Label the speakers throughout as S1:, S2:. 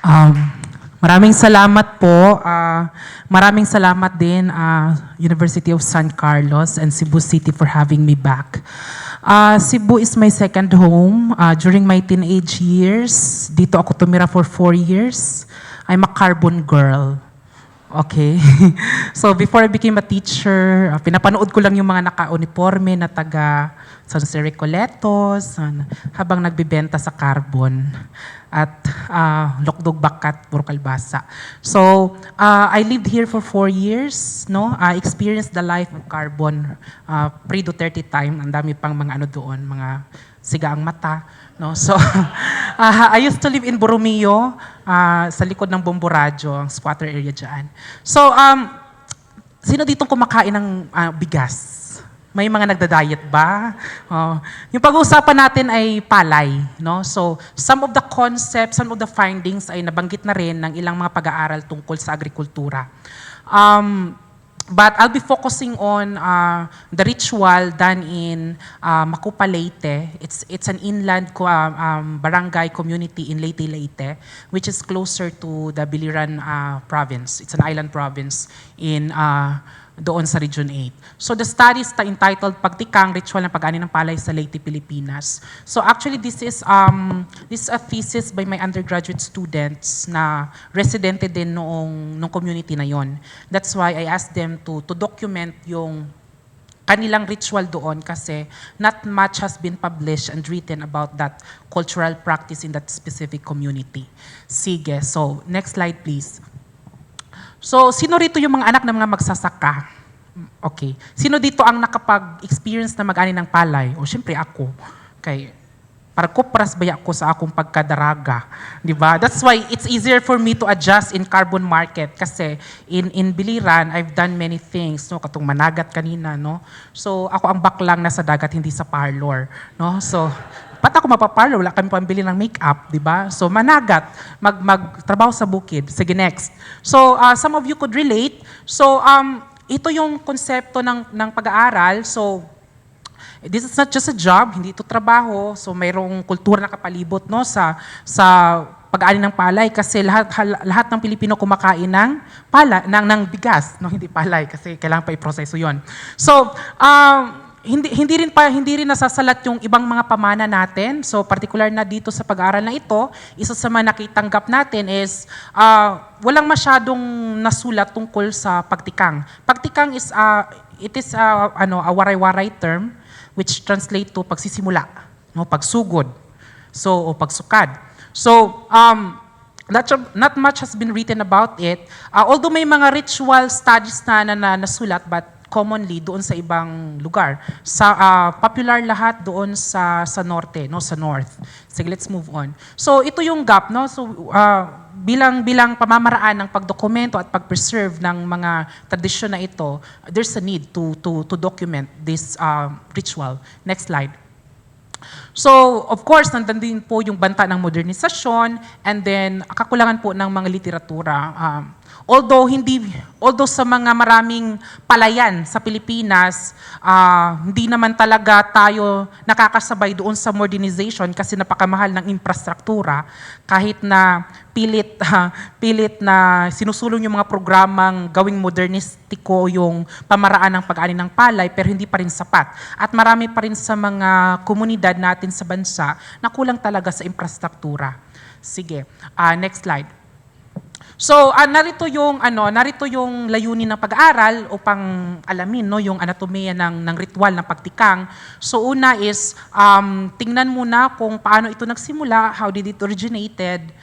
S1: Um, Maraming salamat po. Maraming salamat din University of San Carlos and Cebu City for having me back. Cebu is my second home. During my teenage years, dito ako tumira for 4 years. I'm a carbon girl. Okay. So before I became a teacher, pinapanood ko lang yung mga naka-uniforme na taga San Jose Recoletos habang nagbibenta sa carbon at Lokdog Bakat, Purkalbasa. So I lived here for 4 years. No? I experienced the life of carbon pre-Duterte time. Ang dami pang mga ano doon, mga sigaang mata. No? So I used to live in Borromeo, sa likod ng Bomboradyo, ang squatter area dyan. So, sino ditong kumakain ng bigas? May mga nagda-diet ba? Yung pag-uusapan natin ay palay. No? So, some of the concepts, some of the findings ay nabanggit na rin ng ilang mga pag-aaral tungkol sa agrikultura. But I'll be focusing on the ritual done in Macupa, Leyte. It's an inland barangay community in Leyte, Leyte, which is closer to the Biliran province. It's an island province in doon sa Region 8. So the study is entitled Pagtikang, Ritual ng Pag-ani ng Palay sa Leyte, Pilipinas. So actually this is a thesis by my undergraduate students na residente din nung community na yon. That's why I asked them to document yung kanilang ritual doon kasi not much has been published and written about that cultural practice in that specific community. Sige, so next slide please. So, sino rito yung mga anak ng mga magsasaka? Okay. Sino dito ang nakapag-experience na mag-ani ng palay? O, syempre ako. Okay. Para kupras baya ko sa akong pagkadaraga. Di ba? That's why it's easier for me to adjust in carbon market kasi in Biliran, I've done many things. No? Katong managat kanina. No? So, ako ang baklang nasa dagat, hindi sa parlor. No? So, ba't ako mapaparlor? Wala kami pambili ng makeup, di ba? So, managat, magtrabaho sa bukid. Sige, next. So, some of you could relate. So, ito yung konsepto ng pag-aaral. So, this is not just a job, hindi ito trabaho. So, mayroong kultura na kapalibot no, sa pag-aani ng palay kasi lahat ng Pilipino kumakain ng bigas, no, hindi palay kasi kailangan pa i-proseso 'yon. So, hindi rin nasasalat yung ibang mga pamana natin. So particular na dito sa pag-aaral na ito, isa sa mga nakitanggap natin is walang masyadong nasulat tungkol sa pagtikang. Pagtikang is a waray-waray term which translate to pagsisimula, no, pagsugod. So o pagsukad. So not much has been written about it. Although may mga ritual studies na nasulat but commonly doon sa ibang lugar. Sa popular lahat doon sa norte, no, sa north. Sige, let's move on. So ito yung gap, no. So bilang pamamaraan ng pagdokumento at pag-preserve ng mga tradisyon na ito, there's a need to document this ritual. Next slide. So, of course, nandun din po yung banta ng modernisasyon and then kakulangan po ng mga literatura. Although sa mga maraming palayan sa Pilipinas, hindi naman talaga tayo nakakasabay doon sa modernization kasi napakamahal ng infrastruktura kahit na pilit na sinusulong yung mga programang gawing modernistiko yung pamaraan ng pag-ani ng palay pero hindi pa rin sapat. At marami pa rin sa mga komunidad natin sa bansa na kulang talaga sa infrastruktura. Sige, next slide. So, narito yung layunin ng pag-aaral upang alamin no yung anatomiya ng ritual ng pagtikang. So, una is tingnan muna kung paano ito nagsimula, how did it originated,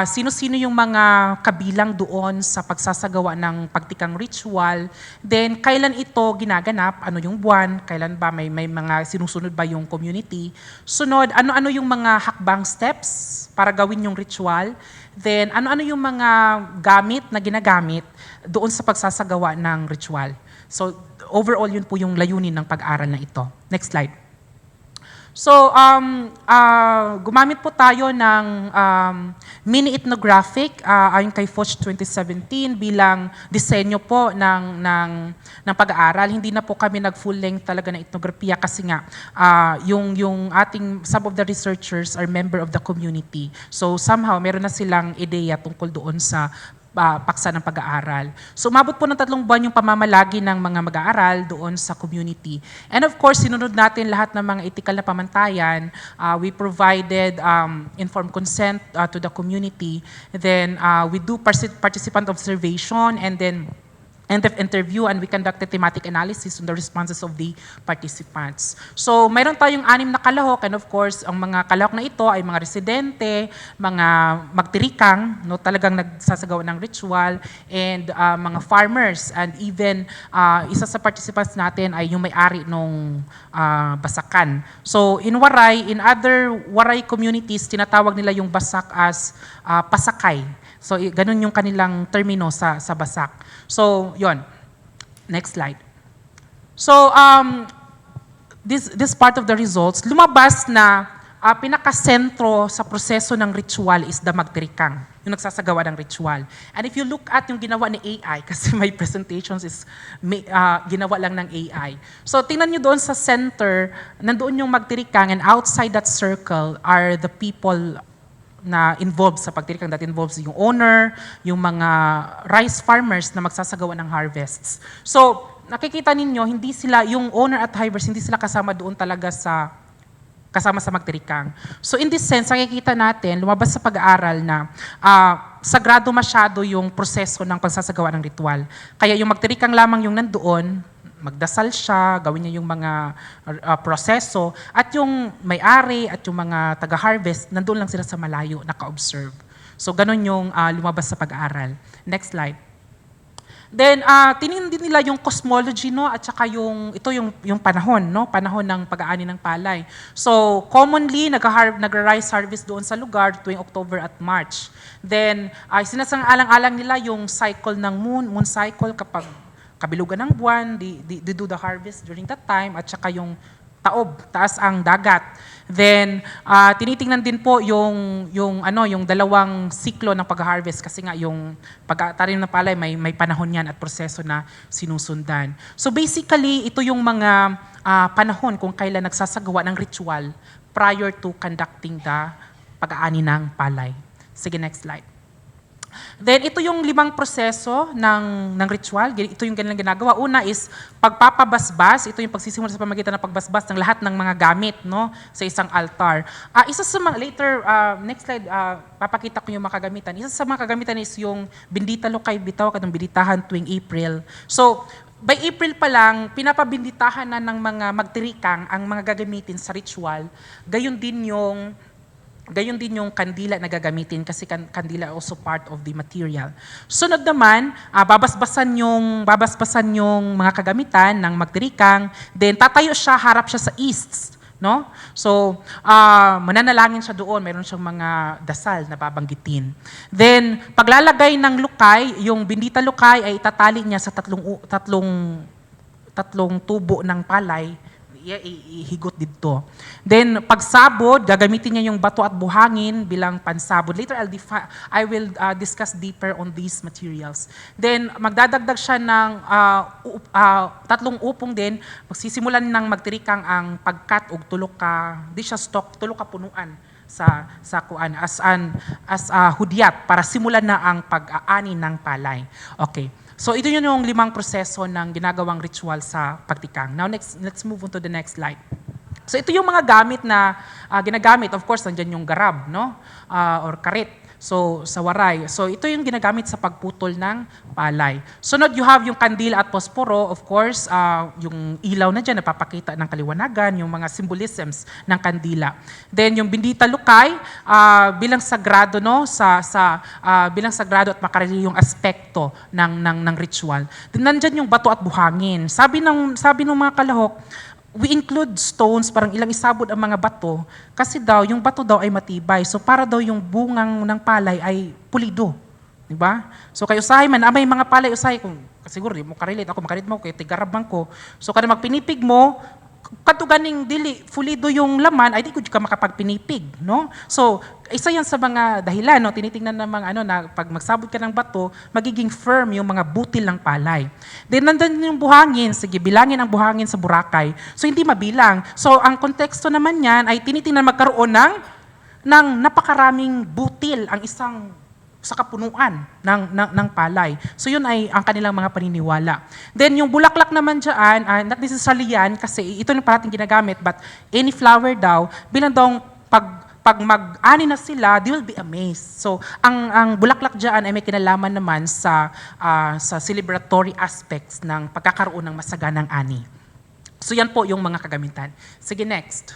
S1: sino-sino yung mga kabilang doon sa pagsasagawa ng pagtikang ritual, then kailan ito ginaganap, ano yung buwan, kailan ba may mga sinusunod ba yung community. Sunod, ano yung mga hakbang steps para gawin yung ritual. Then, ano yung mga gamit na ginagamit doon sa pagsasagawa ng ritual. So, overall, yun po yung layunin ng pag-aaral na ito. Next slide. So, gumamit po tayo ng mini ethnographic ayon kay Foch 2017 bilang disenyo po ng pag-aaral. Hindi na po kami nag-full length talaga ng etnografiya kasi nga yung ating, some of the researchers are member of the community. So somehow, meron na silang ideya tungkol doon sa paksa ng pag-aaral. So umabot po ng 3 buwan yung pamamalagi ng mga mag-aaral doon sa community. And of course, sinunod natin lahat ng mga ethical na pamantayan. We provided informed consent to the community. Then we do participant observation and then end of interview, and we conducted thematic analysis on the responses of the participants. So, mayroon tayong 6 na kalahok, and of course, ang mga kalahok na ito ay mga residente, mga magtirikang, no, talagang nagsasagawa ng ritual, and mga farmers, and even isa sa participants natin ay yung may-ari nung basakan. So, in Waray, in other Waray communities, tinatawag nila yung basak as pasakay. So, ganun yung kanilang termino sa basak. So, yon. Next slide. So, this part of the results, lumabas na pinakasentro sa proseso ng ritual is the magtirikang, yung nagsasagawa ng ritual. And if you look at yung ginawa ni AI, kasi my presentations is ginawa lang ng AI. So, tingnan nyo doon sa center, nandoon yung magtirikang, and outside that circle are the people na involved sa pagtirikang. That involves yung owner, yung mga rice farmers na magsasagawa ng harvests. So, nakikita ninyo, hindi sila, yung owner at harvest, hindi sila kasama doon talaga kasama sa magtirikang. So, in this sense, nakikita natin, lumabas sa pag-aaral na sagrado masyado yung proseso ng pagsasagawa ng ritual. Kaya yung magtirikang lamang yung nandoon, magdasal siya, gawin niya yung mga proseso, at yung may-ari at yung mga taga-harvest, nandun lang sila sa malayo, naka-observe. So, ganun yung lumabas sa pag-aaral. Next slide. Then, tinignan din nila yung cosmology, no, at saka ito yung panahon, no, panahon ng pag-aani ng palay. So, commonly, nag-rice harvest doon sa lugar tuwing October at March. Then, sinasang-alang-alang nila yung cycle ng moon cycle kapag kabilugan ng buwan, they do the harvest during that time, at saka yung taob, taas ang dagat. Then, tinitingnan din po yung dalawang siklo ng pag-harvest kasi nga yung pag-tanim ng palay may panahon yan at proseso na sinusundan. So basically, ito yung mga panahon kung kailan nagsasagawa ng ritual prior to conducting the pag-aani ng palay. Sige, next slide. Then ito yung 5 proseso ng ritual. Ito yung kanilang ginagawa. Una is pagpapabasbas. Ito yung pagsisimula sa pamagitan ng pagbasbas ng lahat ng mga gamit, no, sa isang altar. Isa sa mga, later, next slide, papakita ko yung mga kagamitan. Isa sa mga kagamitan is yung bindita lokay bitaw, katong binditahan tuwing April. So, by April pa lang, pinapabinditahan na ng mga magtirikang ang mga gagamitin sa ritual. Gayon din yung kandila na gagamitin kasi kandila also part of the material. Sunod naman, babasbasan yung mga kagamitan ng magtirikang, then tatayo siya, harap siya sa east. No? So, mananalangin siya doon, mayroon siyang mga dasal na babanggitin. Then, paglalagay ng lukay, yung bindita lukay ay itatali niya sa tatlong tubo ng palay, ihigot dito. Then, pagsabod, gagamitin niya yung bato at buhangin bilang pansabod. Later, I will discuss deeper on these materials. Then, magdadagdag siya ng 3 upong din. Magsisimulan ng magtirikang ang pagkat og tulok ka punuan sa kuan as hudyat para simulan na ang pag-aani ng palay. Okay. So ito yun yung 5 proseso ng ginagawang ritual sa pagtikang. Now let's move on to the next slide. So ito yung mga gamit na ginagamit. Of course, nandiyan yung garab, no? Or karit. So sa Waray. So ito yung ginagamit sa pagputol ng palay. Sunod, you have yung kandila at posporo. Of course, yung ilaw na dyan, napapakita ng kaliwanagan, yung mga symbolisms ng kandila. Then yung bindita lukay, bilang sagrado, no? Bilang sagrado at makareliyong aspekto ng ritual. Then nandyan yung bato at buhangin. Sabi ng mga kalahok, we include stones, parang ilang isabot ang mga bato, kasi daw, yung bato daw ay matibay. So para daw yung bungang ng palay ay pulido. Diba? So kayo usahay man, may mga palay usahay, kung siguro di mo karelate, ako makarit mo, kaya tigarabang ko. So kada magpinipig mo, kadto ganing dili fulido yung laman, ay di ko ka makapagpinipig, no? So, isa yan sa mga dahilan, no? Tinitingnan ng mga na pag magsabot ka ng bato, magiging firm yung mga butil ng palay. Then nandun yung buhangin, sige, bilangin ang buhangin sa Boracay. So, hindi mabilang. So, ang konteksto naman yan ay tinitingnan magkaroon ng napakaraming butil ang isang sa kapunuan ng palay. So yun ay ang kanilang mga paniniwala. Then yung bulaklak naman dyan, not necessarily yan, kasi ito yung parating ginagamit, but any flower daw, bilang daw pag mag-ani na sila, they will be amazed. So ang bulaklak dyan ay may kinalaman naman sa celebratory aspects ng pagkakaroon ng masaganang ani. So yan po yung mga kagamitan. Sige, next.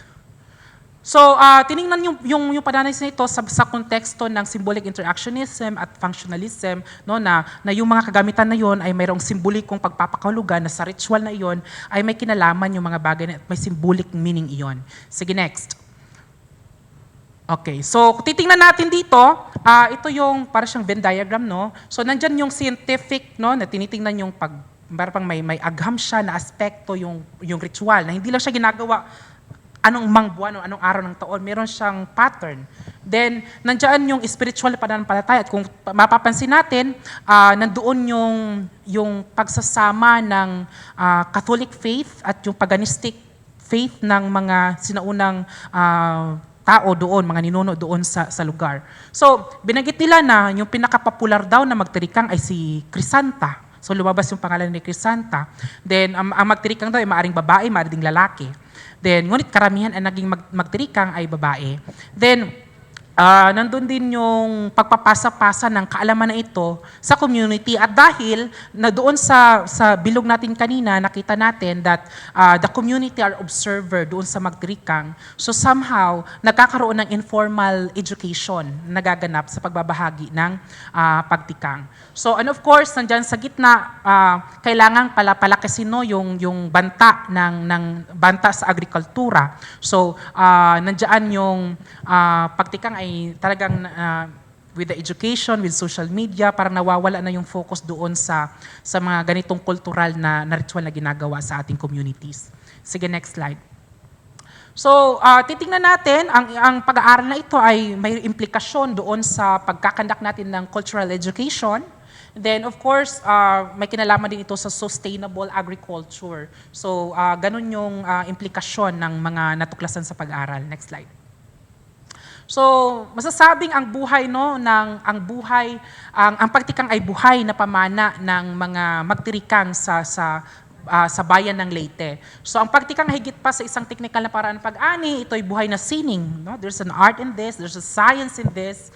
S1: So, tiningnan yung pag-analyze na ito sa konteksto ng symbolic interactionism at functionalism, no, na yung mga kagamitan na yon ay mayroong simbolikong pagpapakahulugan na sa ritual na iyon ay may kinalaman yung mga bagay na may symbolic meaning iyon. Sige, next. Okay, so titingnan natin dito, ito yung para siyang Venn diagram, no? So, nandyan yung scientific, no, na tinitingnan yung parang may agham siya na aspekto yung ritual, na hindi lang siya ginagawa anong buwan o anong araw ng taon, meron siyang pattern. Then, nandiyan yung spiritual na pananampalataya. At kung mapapansin natin, nandoon yung pagsasama ng Catholic faith at yung paganistic faith ng mga sinaunang tao doon, mga ninuno doon sa lugar. So, binanggit nila na yung pinaka-popular daw na magtirikang ay si Crisanta. So, lumabas yung pangalan ni Crisanta. Then, ang magtirikang daw ay maaring babae, maaring ding lalaki. Then, ngunit karamihan ang naging magtirikang ay babae. Then, nandun din yung pagpapasa-pasa ng kaalaman na ito sa community. At dahil na doon sa bilog natin kanina, nakita natin that the community are observer doon sa magtirikang. So somehow, nagkakaroon ng informal education na nagaganap sa pagbabahagi ng pagtikang. So, and of course, nandyan sa gitna, kailangan palakasin yung banta ng banta sa agrikultura. So, nandyan yung pagtikang ay talagang with the education, with social media, parang nawawala na yung focus doon sa mga ganitong kultural na ritual na ginagawa sa ating communities. Sige, next slide. So, titingnan natin, ang pag-aaral na ito ay may implikasyon doon sa pagkakandak natin ng cultural education. Then, of course, may kinalaman din ito sa sustainable agriculture. So, ganun yung implikasyon ng mga natuklasan sa pag-aaral. Next slide. So, masasabing ang buhay, no, ang pagtikang ay buhay na pamana ng mga magtirikang sa bayan ng Leyte. So, ang pagtikang higit pa sa isang teknikal na paraan ng pag-ani, ito ay buhay na sining. No? There's an art in this, there's a science in this.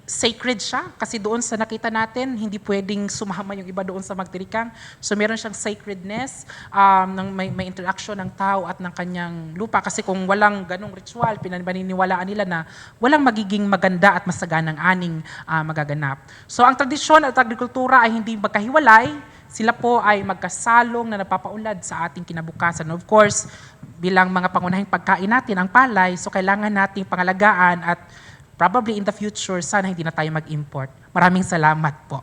S1: Sacred siya kasi doon sa nakita natin, hindi pwedeng sumama yung iba doon sa magtirikang. So meron siyang sacredness, may interaction ng tao at ng kanyang lupa. Kasi kung walang ganong ritual, pinaniniwalaan nila na walang magiging maganda at masaganang aning magaganap. So ang tradisyon at agrikultura ay hindi magkahiwalay. Sila po ay magkasalong na napapaunlad sa ating kinabukasan. Of course, bilang mga pangunahing pagkain natin, ang palay, so kailangan nating pangalagaan at probably in the future, sana hindi na tayo mag-import. Maraming salamat po.